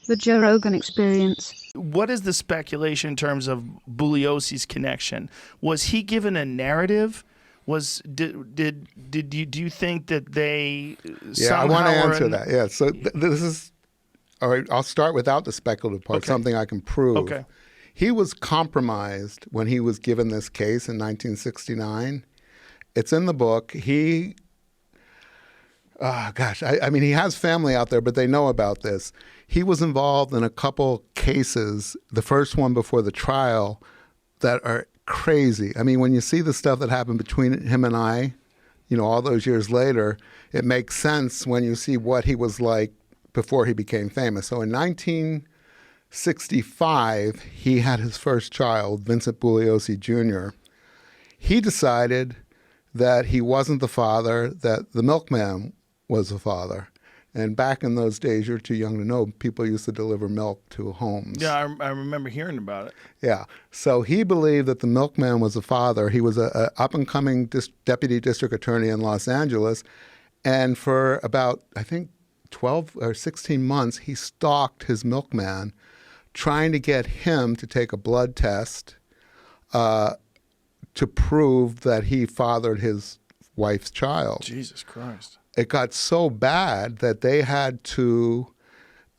The Joe Rogan Experience. What is the speculation in terms of Bugliosi's connection? Was he given a narrative? Do you think that they Yeah, I want to answer that. Yeah, so this is all right. I'll start without the speculative part. Okay. Something I can prove. Okay. He was compromised when he was given this case in 1969. It's in the book. He, I mean, he has family out there, but they know about this. He was involved in a couple cases, the first one before the trial, that are crazy. I mean, when you see the stuff that happened between him and I, you know, all those years later, it makes sense when you see what he was like before he became famous. So in 1965, he had his first child, Vincent Bugliosi Jr. He decided that he wasn't the father, that the milkman was the father. And back in those days, you're too young to know, people used to deliver milk to homes. Yeah, I remember hearing about it. Yeah. So he believed that the milkman was the father. He was a up-and-coming deputy district attorney in Los Angeles. And for about, I think, 12 or 16 months, he stalked his milkman, trying to get him to take a blood test to prove that he fathered his wife's child. Jesus Christ. It got so bad that they had to,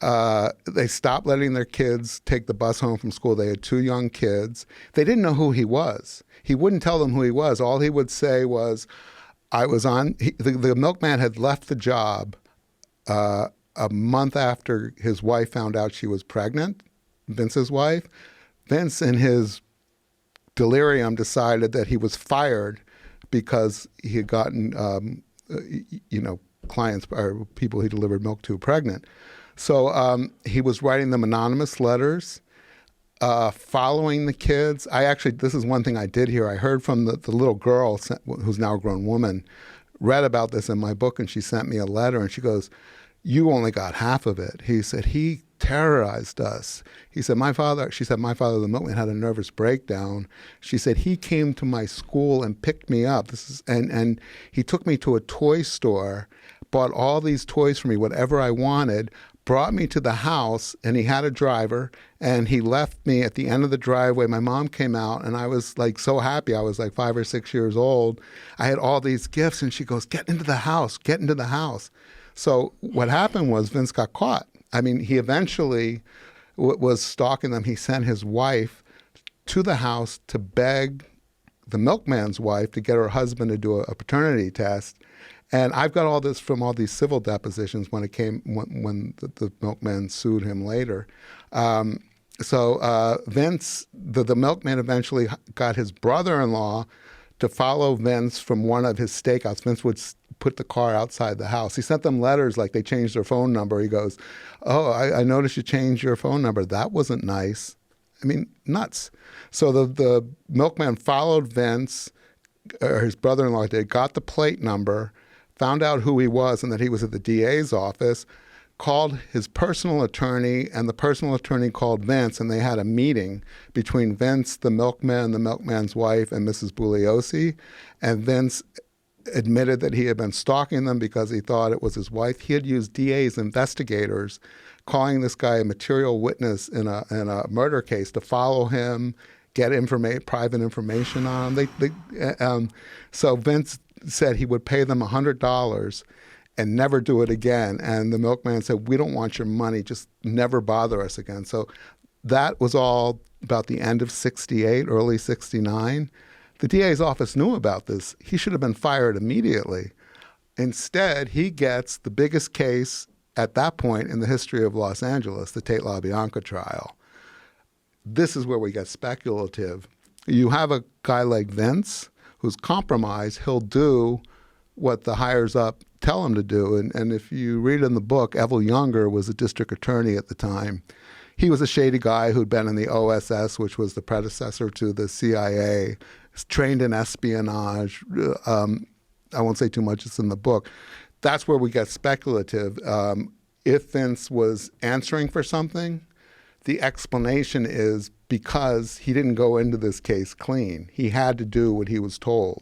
they stopped letting their kids take the bus home from school. They had two young kids. They didn't know who he was. He wouldn't tell them who he was. All he would say was, the milkman had left the job a month after his wife found out she was pregnant, Vince's wife. Vince, in his delirium, decided that he was fired because he had gotten clients or people he delivered milk to pregnant. So he was writing them anonymous letters, following the kids. This is one thing I did hear. I heard from the little girl, who's now a grown woman, read about this in my book, and she sent me a letter, and she goes, "You only got half of it." He said, "He terrorized us." She said, my father, the milkman, had a nervous breakdown. She said, "He came to my school and picked me up. And he took me to a toy store, bought all these toys for me, whatever I wanted, brought me to the house, and he had a driver, and he left me at the end of the driveway. My mom came out, and I was like so happy. I was like 5 or 6 years old. I had all these gifts, and she goes, get into the house. So what happened was Vince got caught. I mean, he eventually was stalking them. He sent his wife to the house to beg the milkman's wife to get her husband to do a paternity test. And I've got all this from all these civil depositions when the milkman sued him later. Vince, the milkman eventually got his brother-in-law to follow Vince from one of his stakeouts. Vince would put the car outside the house. He sent them letters like they changed their phone number. He goes, "Oh, I noticed you changed your phone number. That wasn't nice." I mean, nuts. So the milkman followed Vince, or his brother-in-law did, got the plate number, found out who he was and that he was at the DA's office, called his personal attorney, and the personal attorney called Vince, and they had a meeting between Vince, the milkman, the milkman's wife, and Mrs. Bugliosi. And Vince admitted that he had been stalking them because he thought it was his wife. He had used DA's investigators, calling this guy a material witness in a murder case, to follow him, get private information on him. So Vince said he would pay them $100 and never do it again. And the milkman said, "We don't want your money, just never bother us again." So that was all about the end of 68, early 69. The DA's office knew about this. He should have been fired immediately. Instead, he gets the biggest case at that point in the history of Los Angeles, the Tate LaBianca trial. This is where we get speculative. You have a guy like Vince who's compromised. He'll do what the hires up tell him to do. And if you read in the book, Evel Younger was a district attorney at the time. He was a shady guy who'd been in the OSS, which was the predecessor to the CIA, trained in espionage. I won't say too much, it's in the book. That's where we get speculative. If Vince was answering for something, the explanation is because he didn't go into this case clean. He had to do what he was told.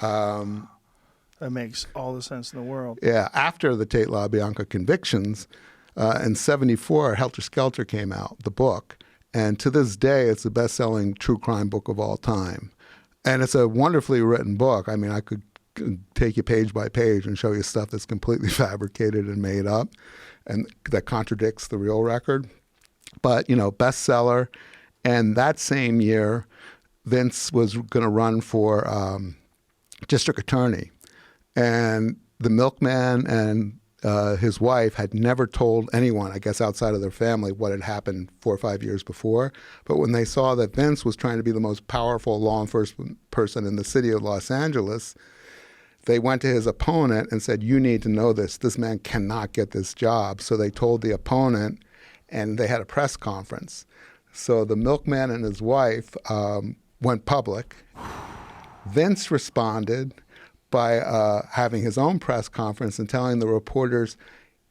That makes all the sense in the world. Yeah, after the Tate LaBianca convictions, In 74, Helter Skelter came out, the book. And to this day, it's the best-selling true crime book of all time. And it's a wonderfully written book. I mean, I could take you page by page and show you stuff that's completely fabricated and made up and that contradicts the real record. But, bestseller. And that same year, Vince was going to run for district attorney. And the milkman and his wife had never told anyone, I guess outside of their family, what had happened 4 or 5 years before. But when they saw that Vince was trying to be the most powerful law enforcement person in the city of Los Angeles, they went to his opponent and said, you need to know this. This man cannot get this job. So they told the opponent, and they had a press conference. So the milkman and his wife went public. Vince responded by having his own press conference and telling the reporters,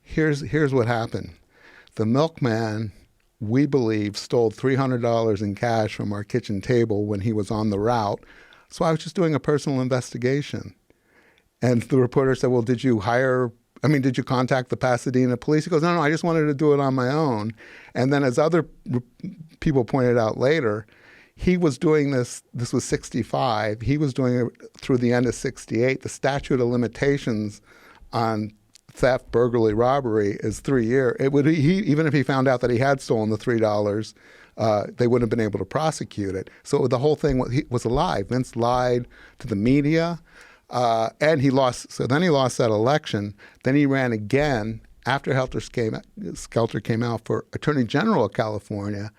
here's what happened. The milkman, we believe, stole $300 in cash from our kitchen table when he was on the route. So I was just doing a personal investigation. And the reporter said, well, did you contact the Pasadena police? He goes, no, I just wanted to do it on my own. And then as other people pointed out later, he was doing this was 65, he was doing it through the end of 68. The statute of limitations on theft, burglary, robbery is 3 years. Even if he found out that he had stolen the $3, they wouldn't have been able to prosecute it. So the whole thing was a lie. Vince lied to the media. And he lost. So then he lost that election. Then he ran again after Helter Skelter came out for Attorney General of California.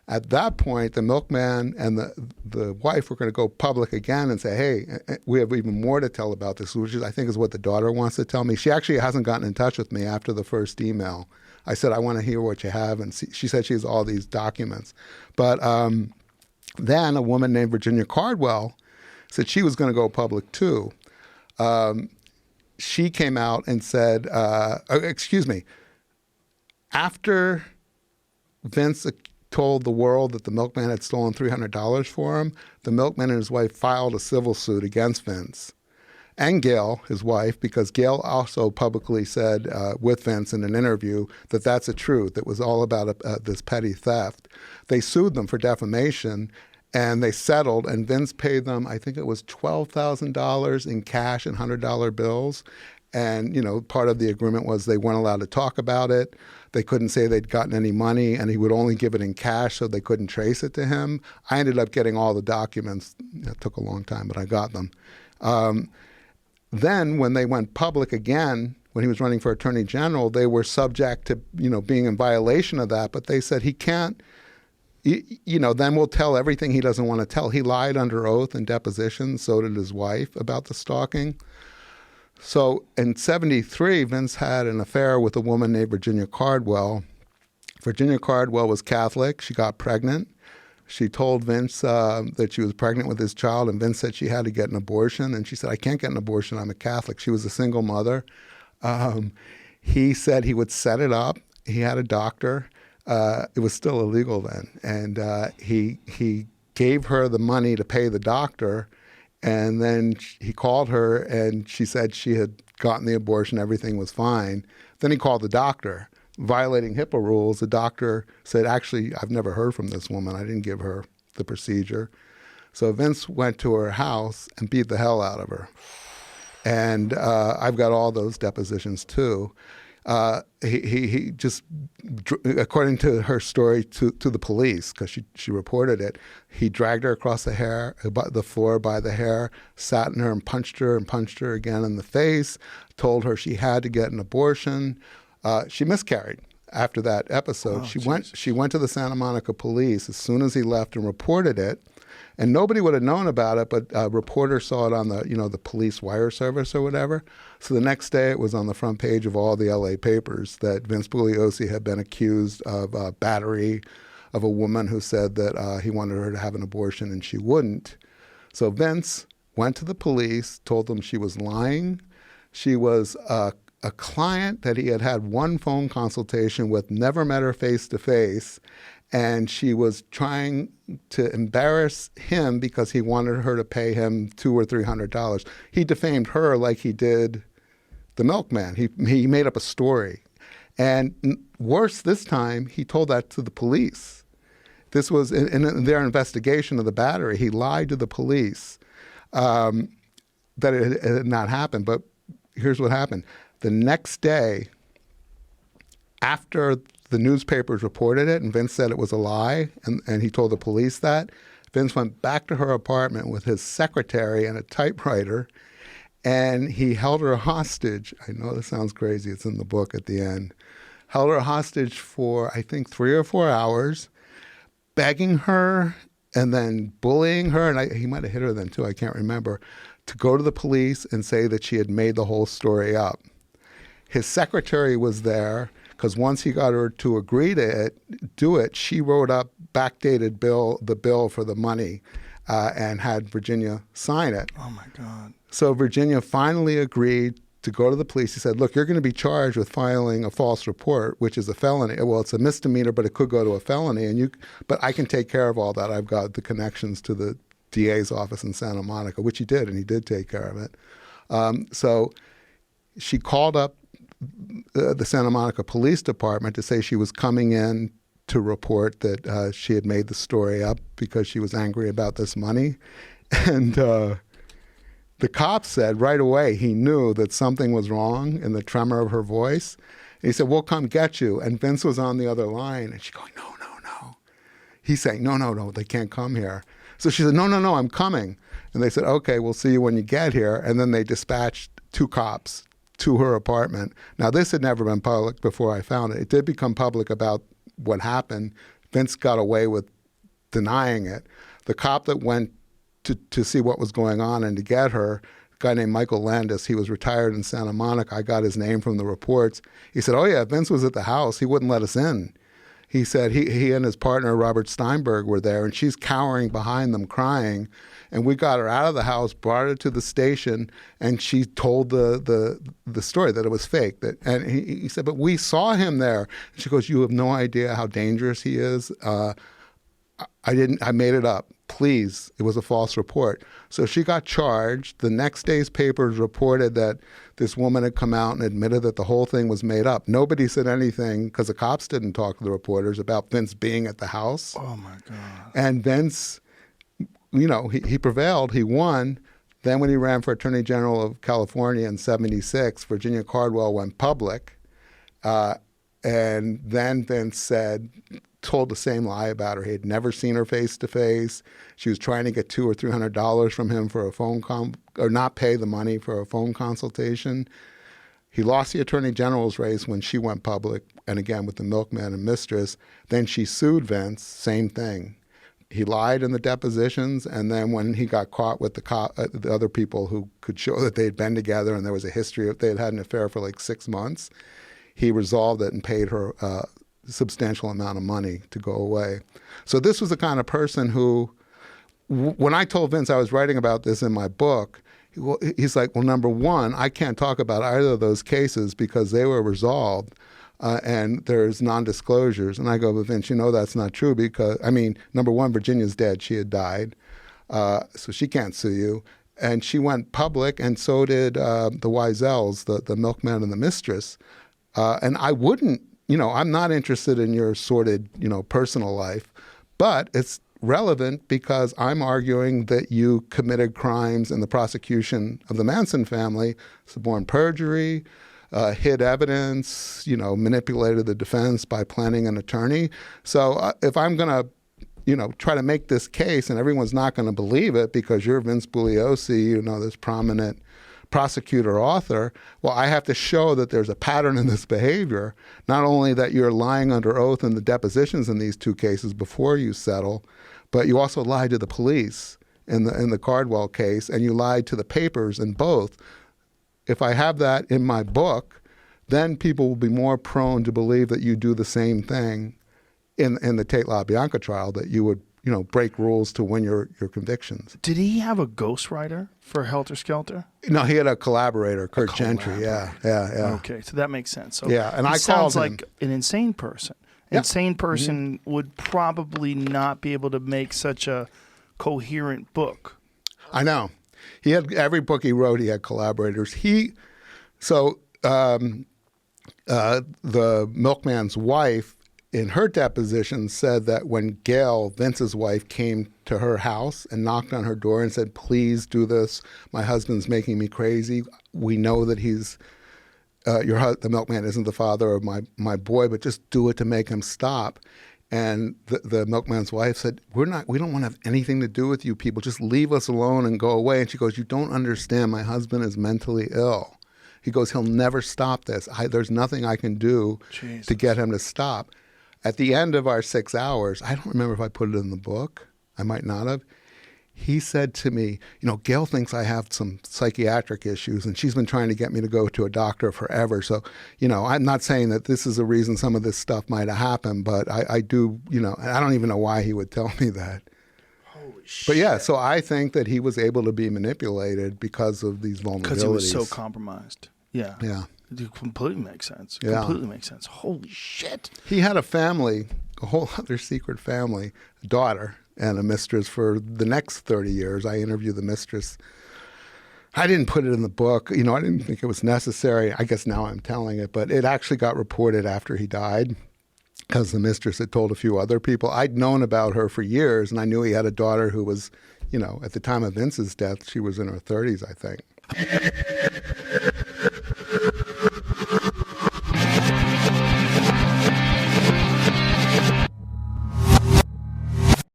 At that point, the milkman and the wife were going to go public again and say, hey, we have even more to tell about this, which I think is what the daughter wants to tell me. She actually hasn't gotten in touch with me after the first email. I said, I want to hear what you have. And she said she has all these documents. But then a woman named Virginia Cardwell said she was going to go public too. She came out and said, after Vince told the world that the milkman had stolen $300 for him, the milkman and his wife filed a civil suit against Vince and Gail, his wife, because Gail also publicly said with Vince in an interview that that's the truth. It was all about this petty theft. They sued them for defamation, and they settled, and Vince paid them, I think it was $12,000 in cash and $100 bills. And, part of the agreement was they weren't allowed to talk about it. They couldn't say they'd gotten any money, and he would only give it in cash, so they couldn't trace it to him. I ended up getting all the documents. It took a long time, but I got them. Then when they went public again, when he was running for Attorney General, they were subject to, being in violation of that. But they said he can't, then we'll tell everything he doesn't want to tell. He lied under oath in depositions. So did his wife about the stalking. So in 73, Vince had an affair with a woman named Virginia Cardwell. Virginia Cardwell was Catholic. She got pregnant. She told Vince that she was pregnant with his child, and Vince said she had to get an abortion. And she said, I can't get an abortion. I'm a Catholic. She was a single mother. He said he would set it up. He had a doctor. It was still illegal then. And he gave her the money to pay the doctor. And then he called her, and she said she had gotten the abortion. Everything was fine. Then he called the doctor. Violating HIPAA rules, the doctor said, actually, I've never heard from this woman. I didn't give her the procedure. So Vince went to her house and beat the hell out of her. And I've got all those depositions too. He just, according to her story to the police, because she reported it, he dragged her across the floor by the hair, sat in her and punched her again in the face, told her she had to get an abortion. She miscarried after that episode. She went to the Santa Monica police as soon as he left and reported it. And nobody would have known about it, but a reporter saw it on the police wire service or whatever. So the next day it was on the front page of all the LA papers that Vince Bugliosi had been accused of battery of a woman who said that he wanted her to have an abortion and she wouldn't. So Vince went to the police, told them she was lying. She was a client that he had had one phone consultation with, never met her face to face. And she was trying to embarrass him because he wanted her to pay him $200 or $300. He defamed her like he did the milkman. He made up a story. And worse this time, he told that to the police. This was in their investigation of the battery. He lied to the police that it had not happened. But here's what happened. The next day, after the newspapers reported it and Vince said it was a lie, and he told the police that, Vince went back to her apartment with his secretary and a typewriter, and he held her hostage. I know this sounds crazy. It's in the book at the end. Held her hostage for, I think, 3 or 4 hours, begging her and then bullying her, and he might have hit her then too, I can't remember, to go to the police and say that she had made the whole story up. His secretary was there because once he got her to agree to do it, she wrote up backdated the bill for the money and had Virginia sign it. Oh, my God. So Virginia finally agreed to go to the police. He said, look, you're going to be charged with filing a false report, which is a felony. Well, it's a misdemeanor, but it could go to a felony. But I can take care of all that. I've got the connections to the DA's office in Santa Monica, which he did, and he did take care of it. So she called up the Santa Monica Police Department to say she was coming in to report that she had made the story up because she was angry about this money. And the cop said right away he knew that something was wrong in the tremor of her voice. And he said, we'll come get you. And Vince was on the other line, and she's going, no, no, no. He's saying, no, they can't come here. So she said, no, I'm coming. And they said, okay, we'll see you when you get here. And then they dispatched 2 cops to her apartment. Now, this had never been public before I found it. It did become public about what happened. Vince got away with denying it. The cop that went to see what was going on and to get her, a guy named Michael Landis, he was retired in Santa Monica. I got his name from the reports. He said, oh, yeah, Vince was at the house. He wouldn't let us in. He said he and his partner, Robert Steinberg, were there, and she's cowering behind them crying. And we got her out of the house, brought her to the station, and she told the story that it was fake. And he said, but we saw him there. And she goes, you have no idea how dangerous he is. I made it up. Please, it was a false report. So she got charged. The next day's papers reported that this woman had come out and admitted that the whole thing was made up. Nobody said anything, because the cops didn't talk to the reporters, about Vince being at the house. Oh, my God. And Vince, he prevailed. He won. Then when he ran for Attorney General of California in 1976, Virginia Cardwell went public. And then Vince told the same lie about her. He had never seen her face to face. She was trying to get $200 or $300 from him for a phone or not pay the money for a phone consultation. He lost the Attorney General's race when she went public, and again with the milkman and mistress. Then she sued Vince, same thing. He lied in the depositions, and then when he got caught with the other people who could show that they had been together and there was a history of they had had an affair for like 6 months, he resolved it and paid her substantial amount of money to go away. So this was the kind of person who, when I told Vince I was writing about this in my book, he's like, well, number one, I can't talk about either of those cases because they were resolved and there's non-disclosures. And I go, but Vince, that's not true because, number one, Virginia's dead. She had died. So she can't sue you. And she went public, and so did the Wiesels, the milkman and the mistress. And I wouldn't, I'm not interested in your sordid, personal life, but it's relevant because I'm arguing that you committed crimes in the prosecution of the Manson family, suborn perjury, hid evidence, manipulated the defense by planning an attorney. So if I'm going to, try to make this case and everyone's not going to believe it because you're Vince Bugliosi, this prominent prosecutor author, well, I have to show that there's a pattern in this behavior, not only that you're lying under oath in the depositions in these 2 cases before you settle, but you also lied to the police in the Cardwell case, and you lied to the papers in both. If I have that in my book, then people will be more prone to believe that you do the same thing in the Tate LaBianca trial, that you would break rules to win your convictions. Did he have a ghostwriter for Helter Skelter? No, he had a collaborator, Kurt Gentry. Yeah. Okay, so that makes sense. So yeah, and I sounds called him. like an insane person. Yeah. Insane person would probably not be able to make such a coherent book. I know. He had every book he wrote. He had collaborators. The milkman's wife, in her deposition, said that when Gail, Vince's wife, came to her house and knocked on her door and said, "Please do this. My husband's making me crazy. We know that the milkman isn't the father of my boy, but just do it to make him stop." And the milkman's wife said, we don't want to have anything to do with you people. Just leave us alone and go away. And she goes, "You don't understand. My husband is mentally ill." He goes, "He'll never stop this. There's nothing I can do to get him to stop." At the end of our 6 hours, I don't remember if I put it in the book. I might not have. He said to me, "Gail thinks I have some psychiatric issues, and she's been trying to get me to go to a doctor forever. So, I'm not saying that this is the reason some of this stuff might have happened, but I do, I don't even know why he would tell me that." Holy shit. But yeah, so I think that he was able to be manipulated because of these vulnerabilities. Because he was so compromised. Yeah. Yeah. It completely makes sense. Yeah. Completely makes sense. Holy shit. He had a family, a whole other secret family, a daughter and a mistress for the next 30 years. I interviewed the mistress. I didn't put it in the book. I didn't think it was necessary. I guess now I'm telling it, but it actually got reported after he died because the mistress had told a few other people. I'd known about her for years, and I knew he had a daughter who was, at the time of Vince's death, she was in her 30s, I think.